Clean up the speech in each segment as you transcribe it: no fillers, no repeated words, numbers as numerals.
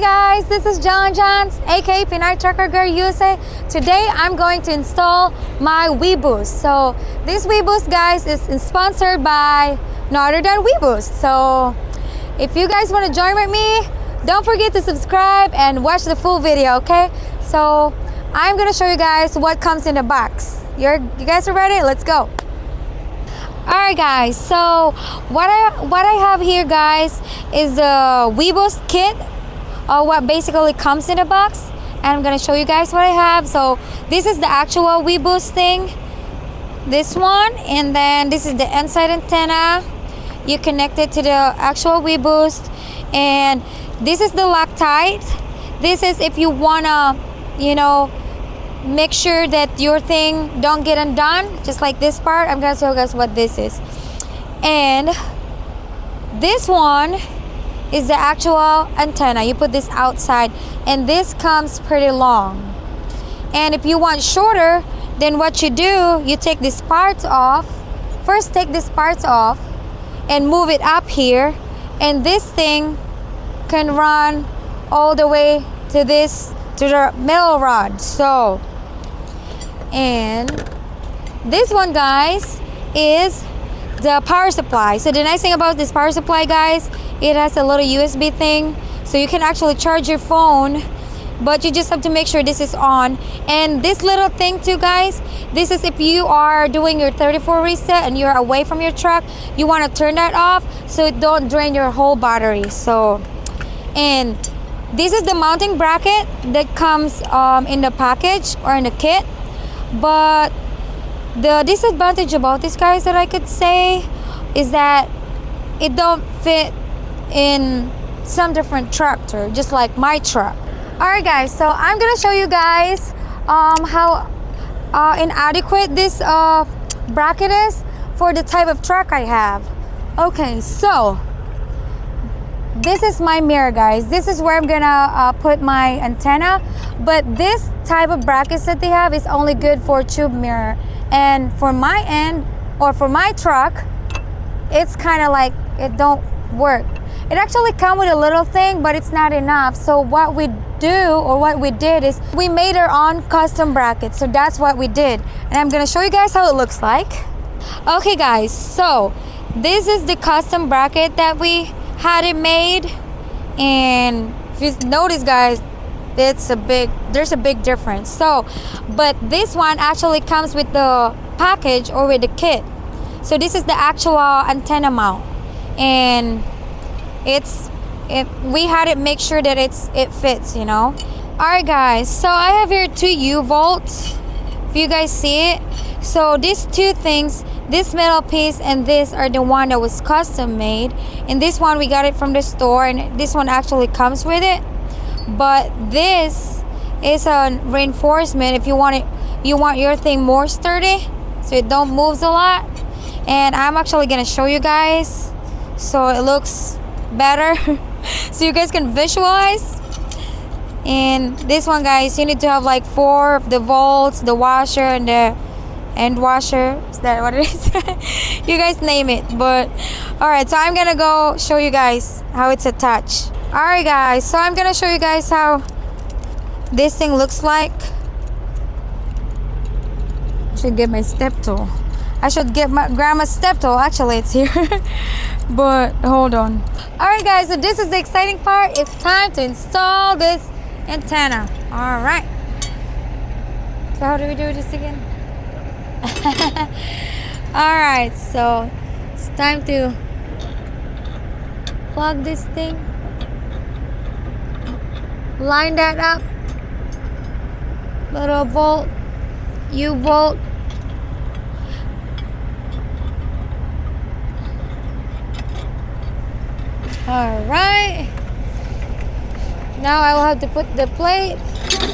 guys, this is Johns, aka Pinay Trucker Girl USA. Today I'm going to install my WEBOOST. So this WEBOOST, guys, is sponsored by no other than WEBOOST. So if you guys want to join with me, don't forget to subscribe and watch the full video, okay? So I'm gonna show you guys what comes in the box. You guys are ready? Let's go. Alright guys, so what I have here, guys, is the WEBOOST kit, or what basically comes in the box, and I'm gonna show you guys what I have. So this is the actual WEBOOST thing, this one, and then this is the inside antenna. You connect it to the actual WEBOOST, and this is the Loctite. This is if you wanna, you know, make sure that your thing don't get undone, just like this part. I'm gonna show you guys what this is. And this one is the actual antenna. You put this outside, and this comes pretty long. And if you want shorter, then what you do, you take these parts off. First, take these parts off and move it up here, and this thing can run all the way to the middle rod. So, and this one, guys, is the power supply. So the nice thing about this power supply, guys, it has a little USB thing, so you can actually charge your phone, but you just have to make sure this is on. And this little thing too, guys, this is if you are doing your 34 reset and you're away from your truck, you want to turn that off so it don't drain your whole battery. So, and this is the mounting bracket that comes in the package or in the kit. But the disadvantage about this, guys, that I could say is that it don't fit in some different tractor, just like my truck. Alright guys, so I'm gonna show you guys how inadequate this bracket is for the type of truck I have. Okay, so this is my mirror, guys. This is where I'm gonna put my antenna, but this type of brackets that they have is only good for tube mirror. And for my end, or for my truck, it's kind of like it don't work. It actually comes with a little thing, but it's not enough. So what we do, or what we did, is we made our own custom bracket. So that's what we did, and I'm gonna show you guys how it looks like. Okay guys, so this is the custom bracket that we had it made, and if you notice, guys, there's a big difference. So, but this one actually comes with the package or with the kit. So this is the actual antenna mount, and we had it make sure that it fits, you know. Alright guys, so I have here 2 U-bolts, if you guys see it. So these 2 things, this metal piece and this, are the one that was custom made, and this one we got it from the store, and this one actually comes with it. But this is a reinforcement if you want your thing more sturdy, so it don't moves a lot. And I'm actually gonna show you guys so it looks better so you guys can visualize. And this one, guys, you need to have like 4 of the volts, the washer and the end washer. Is that what it is? You guys name it. But alright, so I'm gonna go show you guys how it's attached. Alright guys, so I'm gonna show you guys how this thing looks like. I should get my step tool. I should get my grandma's step tool. Actually, it's here. But hold on. Alright guys, so this is the exciting part. It's time to install this antenna. Alright. So how do we do this again? Alright, so it's time to plug this thing. Line that up. Little bolt, U-bolt. Alright. Now I will have to put the plate.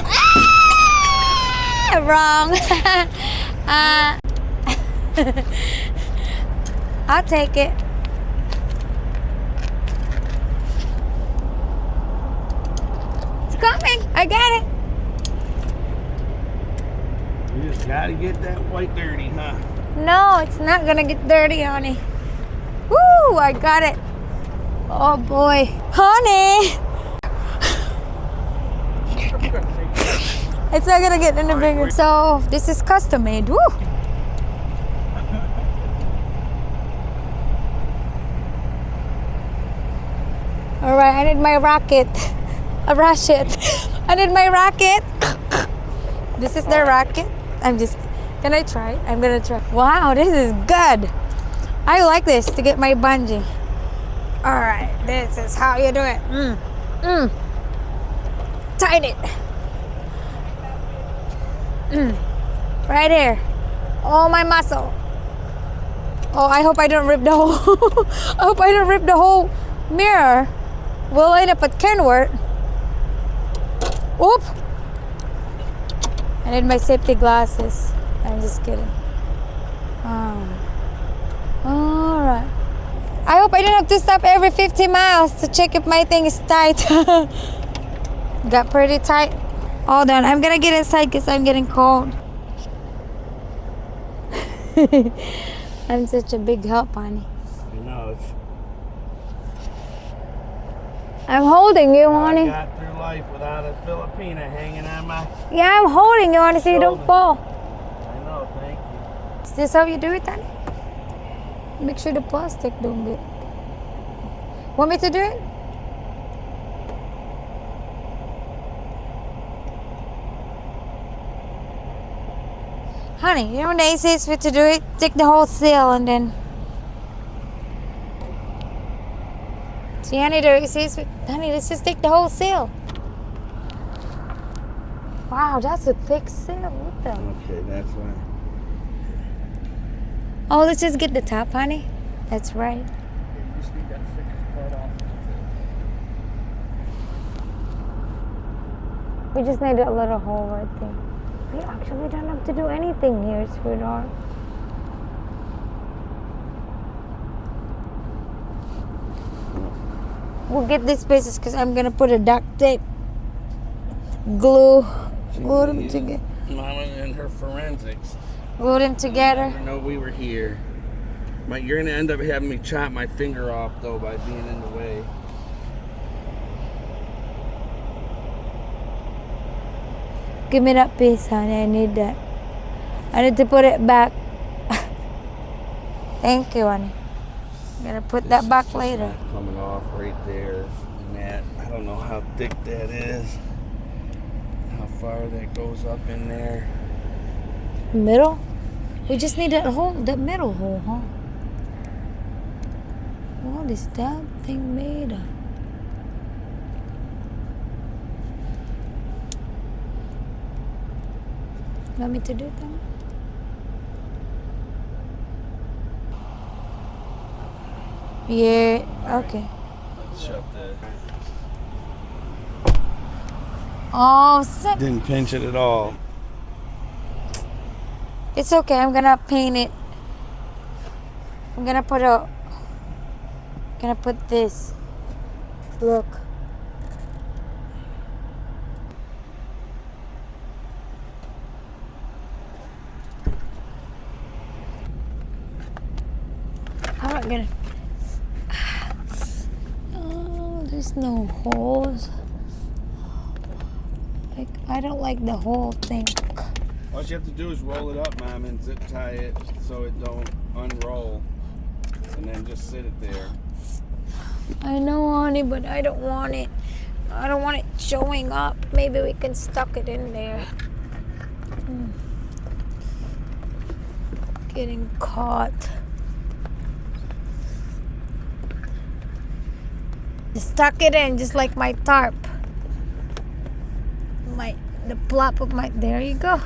Ah! Wrong. I'll take it. It's coming. I got it. You just gotta get that white dirty, huh? No, it's not gonna get dirty, honey. Woo! I got it. Oh boy. Honey! It's not gonna get any bigger. So this is custom made. Woo! All right, I need my rocket. A ratchet. I need my rocket. This is the rocket. I'm just. Can I try? I'm gonna try. Wow, this is good. I like this to get my bungee. All right, this is how you do it. Tighten it. Right here. Oh, my muscle. Oh, I hope I don't rip the whole. I hope I don't rip the whole mirror. We'll end up at Kenworth. Oop. I need my safety glasses. I'm just kidding. Alright. I hope I don't have to stop every 50 miles to check if my thing is tight. Got pretty tight. Hold on, I'm gonna get inside because I'm getting cold. I'm such a big help, honey. You know, it's... I'm holding you, honey. I got through life without a Filipina hanging on my... Yeah, I'm holding you, honey, so you don't fall. I know, thank you. Is this how you do it, honey? Make sure the plastic don't get... Want me to do it? Honey, you know the easiest way to do it? Take the whole seal and then... See, honey, the easiest way... Honey, let's just take the whole seal. Wow, that's a thick seal. What the... Okay, that's right. Oh, let's just get the top, honey. That's right. You just need that thickest part off. We just need a little hole right there. We actually don't have to do anything here, sweetheart. We'll get these pieces because I'm gonna put a duct tape, glue them together. Mama and her forensics. Glue them together. I didn't know we were here. But you're gonna end up having me chop my finger off though by being in the way. Give me that piece, honey. I need that. I need to put it back. Thank you, honey. I'm gonna put that back later. Coming off right there. And that, I don't know how thick that is. How far that goes up in there. Middle? We just need that hole, that middle hole, huh? What is that thing made of? Want me to do that? Yeah, okay. Let's shut the... Oh, sick. Didn't pinch it at all. It's okay, I'm gonna paint it. I'm gonna put this. Look. I'm not gonna... Oh, there's no holes. Like, I don't like the whole thing. All you have to do is roll it up, Mom, and zip tie it so it don't unroll. And then just sit it there. I know, honey, but I don't want it. I don't want it showing up. Maybe we can stuck it in there. Getting caught. Just stuck it in, just like my tarp. The plop of my... There you go.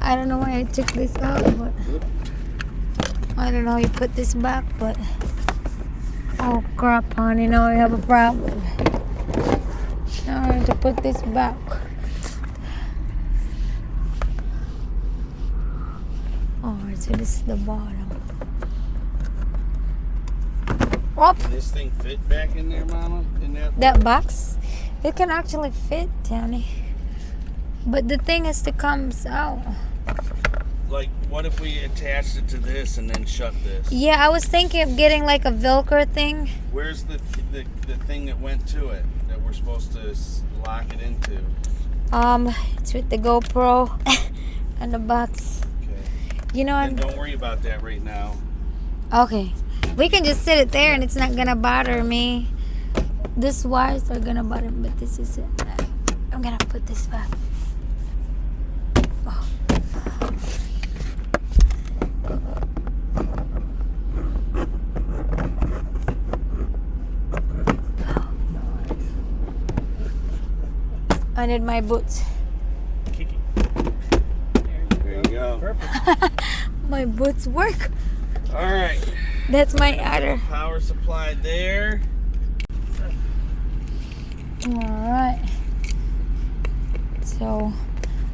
I don't know why I took this out, but... I don't know how you put this back, but... Oh crap, honey, now I have a problem. Now I have to put this back. Alright, so this is the bottom. Up. Can this thing fit back in there, Mama? In That box? It can actually fit, Danny. But the thing is to comes out. Like, what if we attached it to this and then shut this? Yeah, I was thinking of getting like a Velcro thing. Where's the thing that went to it that we're supposed to lock it into? It's with the GoPro and the box. Okay. You know, And don't worry about that right now. okay. We can just sit it there and it's not gonna bother me. These wires are gonna bother me, but this is it. I'm gonna put this back. Oh. I need my boots. Kiki. There you go. Perfect. My boots work. All right. That's my other. Power supply there. Alright. So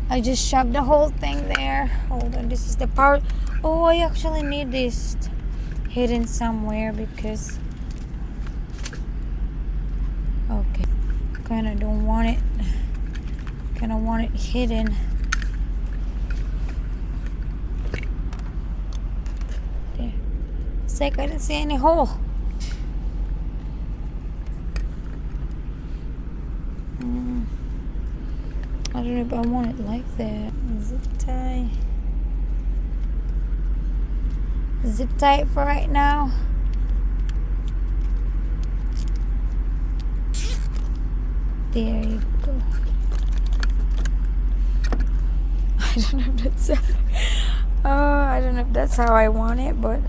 I just shoved the whole thing there. Hold on, this is the power. Oh, I actually need this hidden somewhere because okay. Kinda don't want it. Kinda want it hidden. There. It's like I didn't see any hole. I don't know if I want it like that. Zip tie. Zip tie it for right now. There you go. I don't know if that's I don't know if that's how I want it, but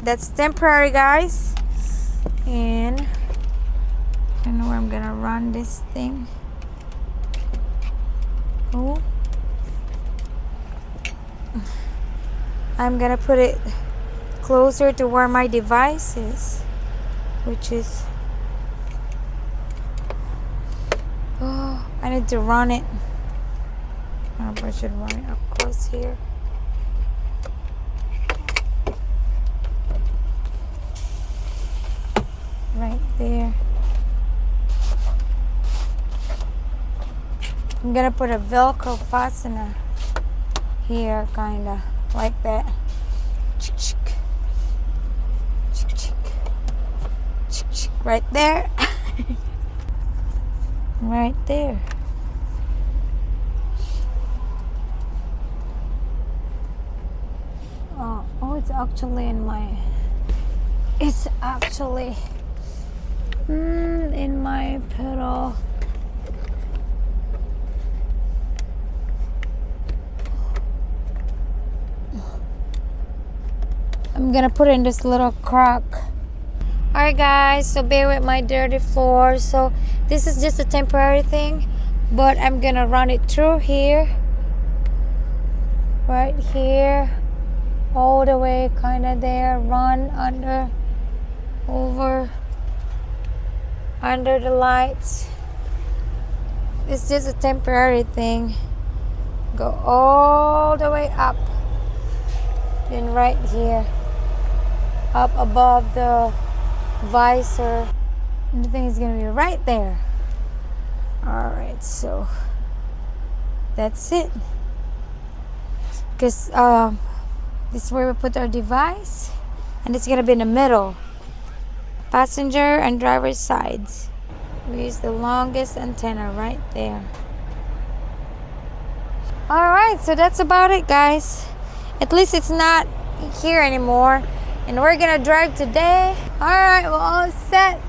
that's temporary, guys. And I don't know where I'm gonna run this thing. Oh, I'm gonna put it closer to where my device is, which is, oh, I need to run it. I don't know if I should run it up close here. Right there. I'm gonna put a Velcro fastener here, kinda like that. Right there. Right there. Oh, it's actually in my. It's actually in my pedal. I'm gonna put it in this little crack. Alright guys, so bear with my dirty floor. So this is just a temporary thing, but I'm gonna run it through here, right here, all the way kinda there, run under, over, under the lights. It's just a temporary thing. Go all the way up, then right here, up above the visor, and the thing is gonna be right there. All right, so that's it, because this is where we put our device, and it's gonna be in the middle, passenger and driver's sides. We use the longest antenna right there. All right, so that's about it, guys. At least it's not here anymore. And we're gonna drive today. All right, we're all set.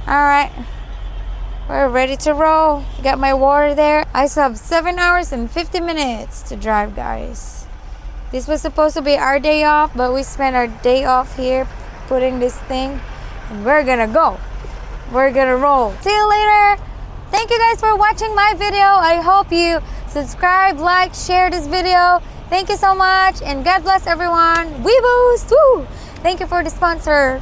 All right, we're ready to roll. Got my water there. I still have 7 hours and 50 minutes to drive, guys. This was supposed to be our day off, but we spent our day off here putting this thing, and we're gonna go. We're gonna roll. See you later. Thank you guys for watching my video. I hope you subscribe, like, share this video. Thank you so much, and God bless everyone. WEBOOST! Woo! Thank you for the sponsor.